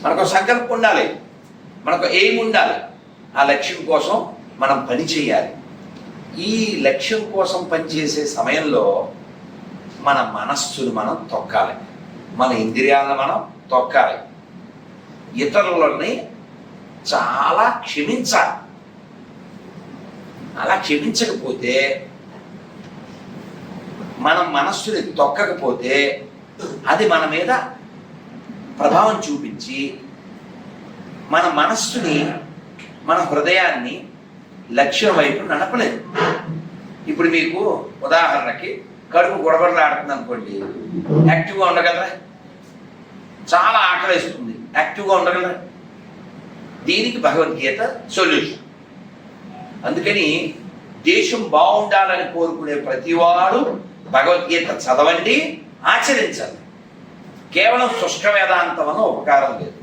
మనకు సంకల్పం ఉండాలి, మనకు ఎయిమ్ ఉండాలి. ఆ లక్ష్యం కోసం మనం పని చేయాలి. ఈ లక్ష్యం కోసం పనిచేసే సమయంలో మన మనస్సును మనం తొక్కాలి, మన ఇంద్రియాలను మనం తొక్కాలి, ఇతరులని చాలా క్షమించాలి. అలా క్షమించకపోతే, మనం మనస్సుని తొక్కకపోతే అది మన మీద ప్రభావం చూపించి మన మనస్సుని, మన హృదయాన్ని లక్ష్యం వైపు నడపలేదు. ఇప్పుడు మీకు ఉదాహరణకి కడుపు గొడబడలాడుతుంది అనుకోండి, యాక్టివ్గా ఉండగలరా? చాలా ఆకలిస్తుంది, యాక్టివ్గా ఉండగలరా? దీనికి భగవద్గీత సొల్యూషన్. అందుకని దేశం బాగుండాలని కోరుకునే ప్రతివాడు భగవద్గీత చదవండి, ఆచరించాలి. కేవలం శుష్క వేదాంతం అన్న ఉపకారం లేదు.